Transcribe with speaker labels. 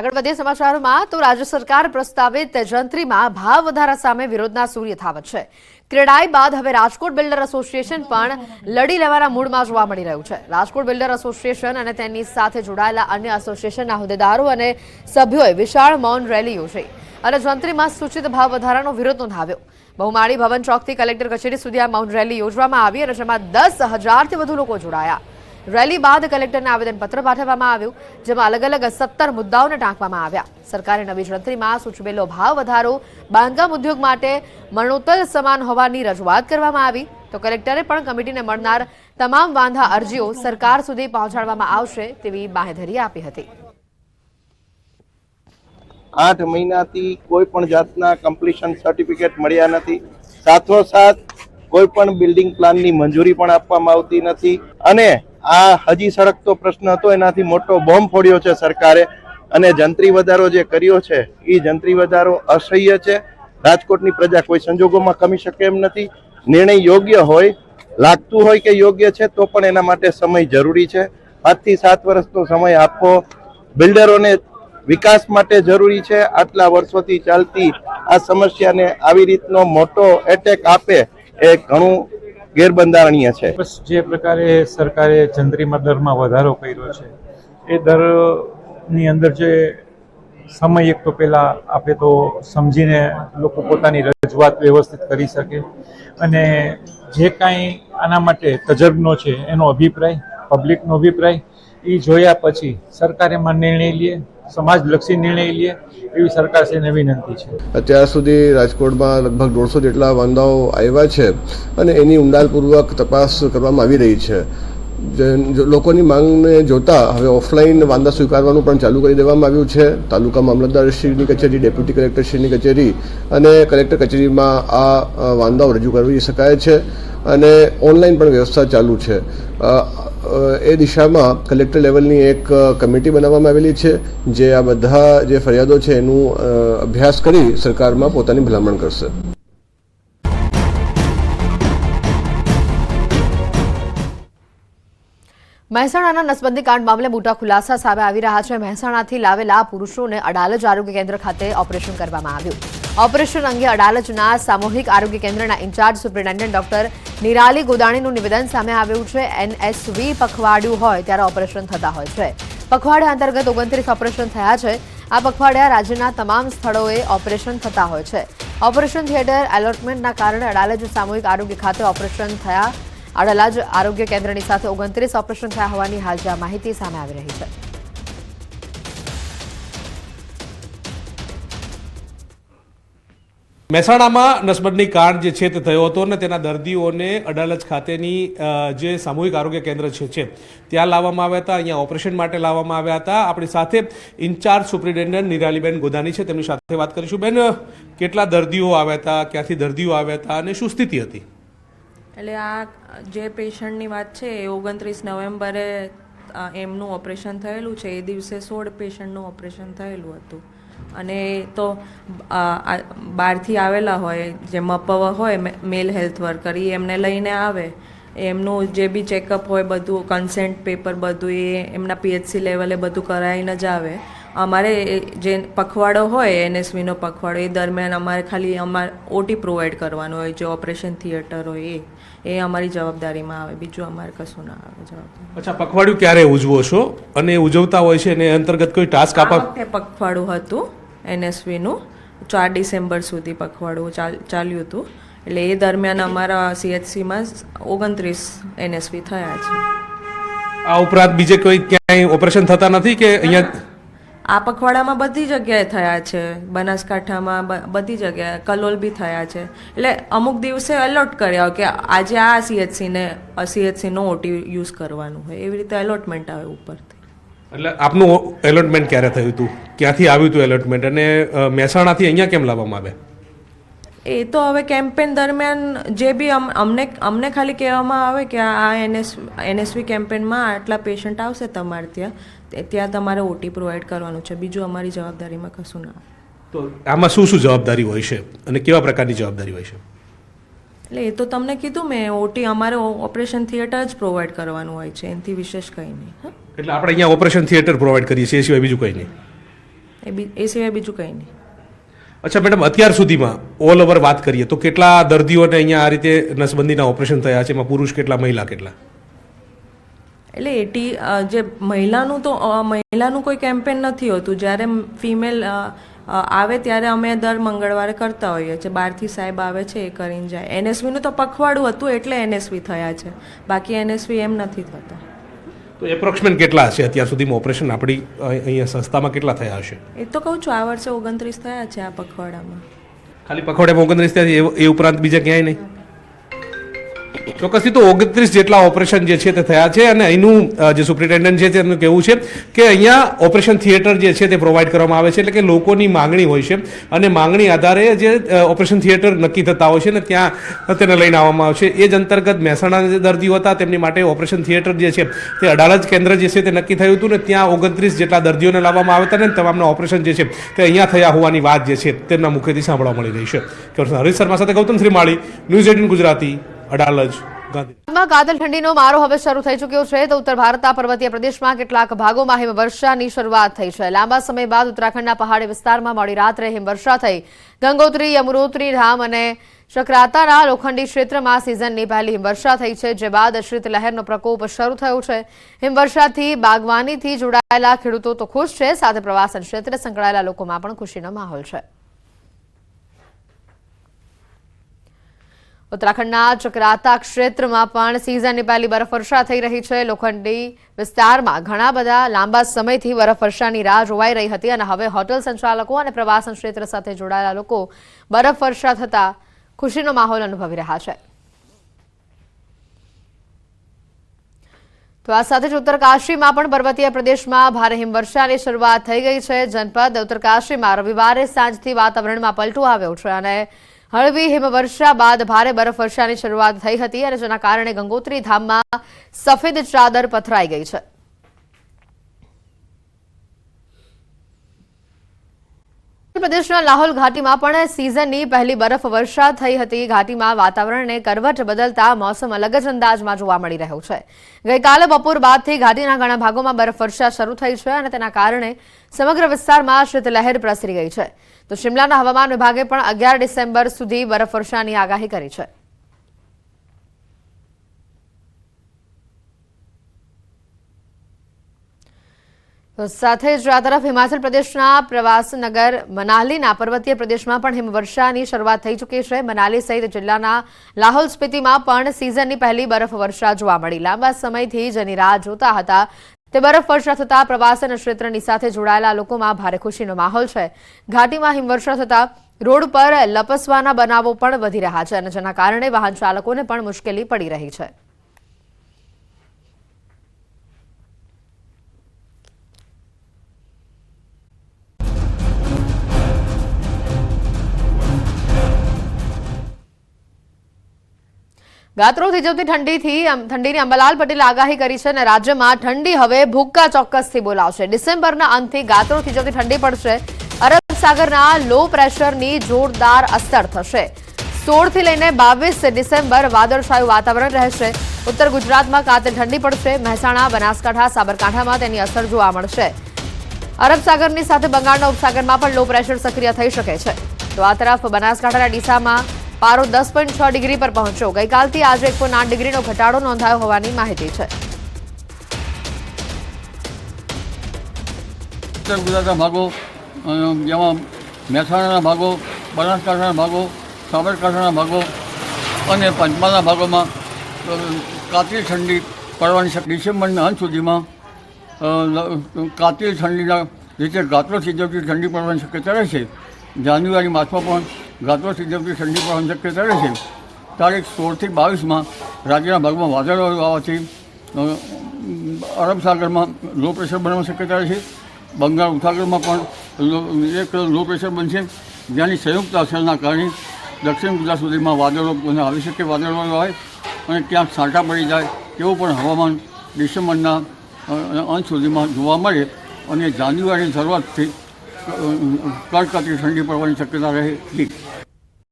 Speaker 1: આગળ વધીએ સમાચારોમાં તો રાજ્ય સરકાર પ્રસ્તાવિત જંત્રીમાં ભાવ વધારા સામે વિરોધના સૂર યથાવત છે. ક્રેડાઈ બાદ હવે રાજકોટ બિલ્ડર એસોસિએશન પણ લડી લેવાના મૂડમાં જોવા મળી રહ્યું છે. રાજકોટ બિલ્ડર એસોસિએશન અને તેની સાથે જોડાયેલા અન્ય એસોસિએશનના હોદ્દેદારો અને સભ્યોએ વિશાળ મૌન રેલી યોજી અને જંત્રીમાં સૂચિત ભાવ વધારાનો વિરોધ નોંધાવ્યો. બહુમાળી ભવન ચોકથી કલેક્ટર કચેરી સુધી આ મૌન રેલી યોજવામાં આવી અને જેમાં 10,000થી વધુ લોકો જોડાયા. રેલી બાદ કલેક્ટરને આવેદનપત્ર પાઠવવામાં આવ્યું, જેમાં અલગ અલગ 17 મુદ્દાઓને ટાંકવામાં આવ્યા. સરકારે નવી જંત્રીમાં સૂચવેલો ભાવ વધારો બાંધકામ ઉદ્યોગ માટે મરણોત્તર સમાન હોવાની રજૂઆત કરવામાં આવી, તો કલેક્ટરે પણ કમિટીને મળનાર તમામ વાંધા અરજીઓ સરકાર સુધી પહોંચાડવામાં આવશે તેવી બાંહેધરી આપી હતી.
Speaker 2: 8 મહિનાથી કોઈ પણ જાતના કમ્પ્લીશન સર્ટિફિકેટ મળ્યા નથી. સાથોસાથ કોઈ પણ બિલ્ડિંગ પ્લાનની મંજૂરી પણ આપવામાં આવતી નથી અને આ હજી સળગતો પ્રશ્ન હતો, એનાથી મોટો બોમ્બ ફોડ્યો છે સરકારે અને જંત્રી વધારો જે કર્યો છે એ જંત્રી વધારો અસહ્ય છે. રાજકોટની પ્રજા કોઈ સંજોગોમાં ખમી શકે એમ નથી. નિર્ણય યોગ્ય હોય, લાગતું હોય કે યોગ્ય છે તો પણ એના માટે સમય જરૂરી છે. 5 થી 7 વર્ષનો સમય આપવો બિલ્ડરોને વિકાસ માટે જરૂરી છે. આટલા વર્ષોથી ચાલતી આ સમસ્યાને આવી રીતનો મોટો એટેક આપે એ ઘણું ગેરબંધારણીય છે.
Speaker 3: જે પ્રકારે સરકારે જંત્રીમાં દરમાં વધારો કર્યો છે એ દરની અંદર જે સમય એક તો પહેલાં આપણે તો સમજીને લોકો પોતાની રજૂઆત વ્યવસ્થિત કરી શકે અને જે કાંઈ આના માટે તજજ્ઞો છે એનો અભિપ્રાય, પબ્લિકનો અભિપ્રાય એ જોયા પછી સરકાર એમાં નિર્ણય લે, સમાજલક્ષી નિર્ણય લે એવી સરકારશ્રીને વિનંતી છે.
Speaker 4: અત્યાર સુધી રાજકોટમાં લગભગ 150 જેટલા વાંધાઓ આવ્યા છે અને એની ઊંડાણપૂર્વક તપાસ કરવામાં આવી રહી છે. લોકોની માંગને જોતા હવે ઓફલાઈન વાંધા સ્વીકારવાનું પણ ચાલુ કરી દેવામાં આવ્યું છે. તાલુકા મામલતદારશ્રીની કચેરી, ડેપ્યુટી કલેક્ટરશ્રીની કચેરી અને કલેક્ટર કચેરીમાં આ વાંધાઓ રજૂ કરી શકાય છે અને ઓનલાઈન પણ વ્યવસ્થા ચાલુ છે. એ દિશામાં કલેક્ટર લેવલની એક કમિટી બનાવવામાં આવેલી છે જે આ બધા જે ફરિયાદો છે એનું અભ્યાસ કરી સરકારમાં પોતાની ભલામણ કરશે.
Speaker 1: મહેસાણાના નસબંધી કાંડ મામલે મોટા ખુલાસા સામે આવી રહ્યા છે. મહેસાણાથી લાવેલા પુરુષોને અડાલજ આરોગ્ય કેન્દ્ર ખાતે ઓપરેશન કરવામાં આવ્યું. ઓપરેશન અંગે અડાલજના સામૂહિક આરોગ્ય કેન્દ્રના ઇન્ચાર્જ સુપ્રિન્ટેન્ડન્ટ ડોક્ટર નિરાલી ગોદાણીનું નિવેદન સામે આવ્યું છે. NSV પખવાડિયું હોય ત્યારે ઓપરેશન થતા હોય છે. પખવાડિયા અંતર્ગત 29 ઓપરેશન થયા છે. આ પખવાડિયા રાજ્યના તમામ સ્થળોએ ઓપરેશન થતા હોય છે. ઓપરેશન થિયેટર એલોટમેન્ટના કારણે અડાલજ સામૂહિક આરોગ્ય ખાતે ઓપરેશન થયા. અડાલજ આરોગ્ય કેન્દ્રની સાથે 29 ઓપરેશન થયા હોવાની હાલ જે માહિતી સામે આવી રહી છે.
Speaker 5: મહેસાણામાં નસબંધી કાંડ જે છે તે થયો હતો અને તેના દર્દીઓને અડાલજ ખાતેની જે સામૂહિક આરોગ્ય કેન્દ્ર છે ત્યાં લાવવામાં આવ્યા હતા. અહીંયા ઓપરેશન માટે લાવવામાં આવ્યા હતા. આપણી સાથે ઇન્ચાર્જ સુપ્રિન્ટેન્ડન્ટ નિરાલીબેન ગોદાણી છે, તેમની સાથે વાત કરીશું. બેન, કેટલા દર્દીઓ આવ્યા હતા, ક્યાંથી દર્દીઓ આવ્યા હતા અને શું સ્થિતિ હતી?
Speaker 6: એટલે આ જે પેશન્ટની વાત છે એ 29 નવેમ્બરે એમનું ઓપરેશન થયેલું છે. એ દિવસે 16 પેશન્ટનું ઓપરેશન થયેલું હતું અને તો બહારથી આવેલા હોય જે મપવ હોય મેલ હેલ્થ વર્કર એ એમને લઈને આવે, એમનું જે બી ચેકઅપ હોય બધું કન્સેન્ટ પેપર બધું એ એમના PHC લેવલે બધું કરાવીને જ આવે. અમારે જે પખવાડો હોય NSVનો પખવાડો એ દરમિયાન અમારે ખાલી OT પ્રોવાઈડ કરવાનું હોય, જે ઓપરેશન થિયેટર હોય એ અમારી જવાબદારીમાં આવે, બીજું અમારે કશું ના આવે જવાબદારી.
Speaker 5: અચ્છા, પખવાડિયું ક્યારે ઉજવો છો અને ઉજવતા હોય છે અને અંતર્ગત કોઈ ટાસ્ક
Speaker 6: પખવાડું હતું NSVનું 4 ડિસેમ્બર સુધી પખવાડું ચાલ્યું હતું. એટલે એ દરમિયાન અમારા CHCમાં 29 NSV થયા છે.
Speaker 5: આ ઉપરાંત બીજે કોઈ ક્યાંય ઓપરેશન થતા નથી કે અહીંયા?
Speaker 6: આ પખવાડામાં બધી જગ્યાએ થયા છે, બનાસકાંઠામાં બધી જગ્યાએ, કલોલ બી થયા છે. એટલે અમુક દિવસે અલોટ કર્યા કે આજે આ CHCનો OT યુઝ કરવાનું હોય, એવી રીતે એલોટમેન્ટ આવે ઉપરથી.
Speaker 5: એટલે આપનું એલોટમેન્ટ ક્યારે થયું હતું, ક્યાંથી આવ્યું હતું એલોટમેન્ટ અને મહેસાણાથી અહીંયા કેમ લાવવામાં આવે?
Speaker 6: એ તો હવે કેમ્પેન દરમિયાન જે બી અમને ખાલી કહેવામાં આવે કે આ NSV કેમ્પેનમાં આટલા પેશન્ટ આવશે તમારે ત્યાં તમારે OT પ્રોવાઈડ કરવાનું છે, બીજું અમારી જવાબદારીમાં કશું ના આવે.
Speaker 5: તો આમાં શું શું જવાબદારી હોય છે અને કેવા પ્રકારની જવાબદારી હોય છે?
Speaker 6: એટલે એ તો તમને કીધું મેં, OT અમારે ઓપરેશન થિયેટર જ પ્રોવાઈડ કરવાનું હોય છે, એનાથી વિશેષ કંઈ નહીં.
Speaker 5: એટલે આપણે અહીંયા ઓપરેશન થિયેટર પ્રોવાઈડ કરીએ છીએ, એ સિવાય બીજું કંઈ નહીં?
Speaker 6: એ સિવાય બીજું કંઈ નહીં.
Speaker 5: અચ્છા મેડમ, અત્યાર સુધીમાં ઓલ ઓવર વાત કરીએ તો કેટલા દર્દીઓને અહીંયા આ રીતે નસબંધીના ઓપરેશન થયા છે? એમાં પુરુષ કેટલા, મહિલા કેટલા?
Speaker 6: એટલે જે મહિલાનું કોઈ કેમ્પેન નથી હોતું. જ્યારે ફિમેલ આવે ત્યારે અમે દર મંગળવારે કરતા હોઈએ છીએ. બહારથી સાહેબ આવે છે, એ કરીને જાય. એનએસવીનું તો પખવાડું હતું એટલે એનએસવી થયા છે, બાકી એનએસવી એમ નથી થતા.
Speaker 5: તો એપ્રોક્સિમેટ કેટલા હશે અત્યાર સુધીમાં ઓપરેશન આપણી અહીંયા સંસ્થામાં કેટલા થયા હશે?
Speaker 6: એ તો કહું છું, આ વર્ષે 29 થયા છે આ પખવાડામાં.
Speaker 5: ખાલી પખવાડિયામાં 29 થયા છે, એ ઉપરાંત બીજા ક્યાંય નહીં? ચોક્કસથી તો 29 જેટલા ઓપરેશન જે છે તે થયા છે. અને અહીંનું જે સુપ્રિન્ટેન્ડન્ટ છે તેમનું કહેવું છે કે અહીંયા ઓપરેશન થિયેટર જે છે તે પ્રોવાઈડ કરવામાં આવે છે, એટલે કે લોકોની માંગણી હોય છે અને માંગણી આધારે જે ઓપરેશન થિયેટર નક્કી થતા હોય છે ને ત્યાં તેને લઈને આવવામાં આવે છે. એ જ અંતર્ગત મહેસાણા જે દર્દીઓ હતા તેમની માટે ઓપરેશન થિયેટર જે છે તે અડાલજ કેન્દ્ર જે છે તે નક્કી થયું હતું ને ત્યાં 29 જેટલા દર્દીઓને લાવવામાં આવ્યા હતા ને તમામના ઓપરેશન જે છે તે અહીંયા થયા હોવાની વાત જે છે તેમના મુખેથી સાંભળવા મળી રહી છે. હરીશ શર્મા સાથે ગૌતમ શ્રીમાળી, ન્યૂઝ 18 ગુજરાતી, અડાલજ, ગાંધી.
Speaker 1: કાતિલ ઠંડીનો મારો હવે શરૂ થઈ ચૂક્યો છે તો ઉત્તર ભારતના પર્વતીય પ્રદેશમાં કેટલાક ભાગોમાં હિમવર્ષાની શરૂઆત થઈ છે. લાંબા સમય બાદ ઉત્તરાખંડના પહાડી વિસ્તારમાં મોડી રાત્રે હિમવર્ષા થઈ. ગંગોત્રી, યમુનોત્રી ધામ અને ચક્રાતાના લોખંડી ક્ષેત્રમાં સિઝનની પહેલી હિમવર્ષા થઈ છે, જે બાદ શીતલહેરનો પ્રકોપ શરૂ થયો છે. હિમવર્ષાથી બાગવાનીથી જોડાયેલા ખેડૂતો તો ખુશ છે, સાથે પ્રવાસન ક્ષેત્રે સંકળાયેલા લોકોમાં પણ ખુશીનો માહોલ છે. ઉત્તરાખંડના ચક્રાતા ક્ષેત્રમાં પણ સિઝનની પહેલી બરફવર્ષા થઈ રહી છે. લોખંડી વિસ્તારમાં ઘણા બધા લાંબા સમયથી બરફવર્ષાની રાહ જોવાઈ રહી હતી અને હવે હોટલ સંચાલકો અને પ્રવાસન ક્ષેત્ર સાથે જોડાયેલા લોકો બરફવર્ષા થતા ખુશીનો માહોલ અનુભવી રહ્યા છે. તો આ સાથે જ ઉત્તરકાશીમાં પણ પર્વતીય પ્રદેશમાં ભારે હિમવર્ષાની શરૂઆત થઈ ગઈ છે. જનપદ ઉત્તરકાશીમાં રવિવારે સાંજથી વાતાવરણમાં પલટો આવ્યો છે અને હળવી હિમવર્ષા બાદ ભારે બરફવર્ષાની શરૂઆત થઈ હતી અને જેના કારણે ગંગોત્રી ધામમાં સફેદ ચાદર પથરાઈ ગઈ છે. પ્રદેશના લાહોલ ઘાટીમાં પણ સિઝનની પહેલી બરફવર્ષા થઈ હતી. ઘાટીમાં વાતાવરણને કરવટ બદલતા મોસમ અલગ જ અંદાજમાં જોવા મળી રહ્યો છે. ગઈકાલે બપોર બાદથી ઘાટીના ઘણા ભાગોમાં બરફવર્ષા શરૂ થઈ છે અને તેના કારણે સમગ્ર વિસ્તારમાં શીતલહેર પ્રસરી ગઈ છે. તો શિમલાના હવામાન વિભાગે પણ 11 ડિસેમ્બર સુધી બરફવર્ષાની આગાહી કરી છે. તો સાથે જ આ તરફ હિમાચલ પ્રદેશના પ્રવાસનગર મનાલીના પર્વતીય પ્રદેશમાં પણ હિમવર્ષાની શરૂઆત થઈ ચૂકી છે. મનાલી સહિત જિલ્લાના લાહોલ સ્પીતિમાં પણ સિઝનની પહેલી બરફવર્ષા જોવા મળી. લાંબા સમયથી જેની રાહ જોતા હતા તે બરફવર્ષા થતા પ્રવાસન ક્ષેત્રની સાથે જોડાયેલા લોકોમાં ભારે ખુશીનો માહોલ છે. ઘાટીમાં હિમવર્ષા થતા રોડ પર લપસવાના બનાવો પણ વધી રહ્યા છે અને જેના કારણે વાહન ચાલકોને પણ મુશ્કેલી પડી રહી છે. ગાત્રો થીજવતી ઠંડીની અંબાલાલ પટેલે આગાહી કરી છે અને રાજ્યમાં ઠંડી હવે ભૂક્કા ચોક્કસથી બોલાવશે. ડિસેમ્બરના અંતથી ગાત્રો થીજવતી ઠંડી પડશે. અરબ સાગરના લો પ્રેશરની જોરદાર અસર થશે. 16 થી લઈને 22 ડિસેમ્બર વાદળછાયું વાતાવરણ રહેશે. ઉત્તર ગુજરાતમાં કાતિલ ઠંડી પડશે. મહેસાણા, બનાસકાંઠા, સાબરકાંઠામાં તેની અસર જોવા મળશે. અરબ સાગરની સાથે બંગાળના ઉપસાગરમાં પણ લો પ્રેશર સક્રિય થઈ શકે છે. તો આ તરફ બનાસકાંઠાના ડીસામાં પારો 10.6 ડિગ્રી પર પહોંચ્યો. ગઈકાલથી આજે 1.8 ડીગ્રીનો ઘટાડો નોંધાયો હોવાની માહિતી છે.
Speaker 7: ઉત્તર ગુજરાતના ભાગો, જેમાં મહેસાણાના ભાગો, બનાસકાંઠાના ભાગો, સાબરકાંઠાના ભાગો અને પંચમહાલના ભાગોમાં કાતિલ ઠંડી પડવાની શકે. ડિસેમ્બરના અંત સુધીમાં કાતિલ ઠંડીના રીતે ગાત્રો થીજવતી ઠંડી પડવાની શક્યતા રહેશે. જાન્યુઆરી માસમાં પણ ગાત્રો થીજવતી ઠંડી પડવાની શક્યતા રહેશે. તારીખ 16 થી 22માં રાજ્યના ભાગમાં વાદળો આવવાથી અરબ સાગરમાં લો પ્રેશર બનવાની શક્યતા રહેશે. બંગાળ ઉપસાગરમાં પણ એક લો પ્રેશર બનશે, જેની સંયુક્ત અસરના કારણે દક્ષિણ ગુજરાત સુધીમાં વાદળો આવી શકે, વાદળો આવે અને ક્યાંક છાંટા પડી જાય તેવું પણ હવામાન ડિસેમ્બરના અંત સુધીમાં જોવા મળે અને જાન્યુઆરીની શરૂઆતથી કડકડતી ઠંડી પડવાની શક્યતા રહે.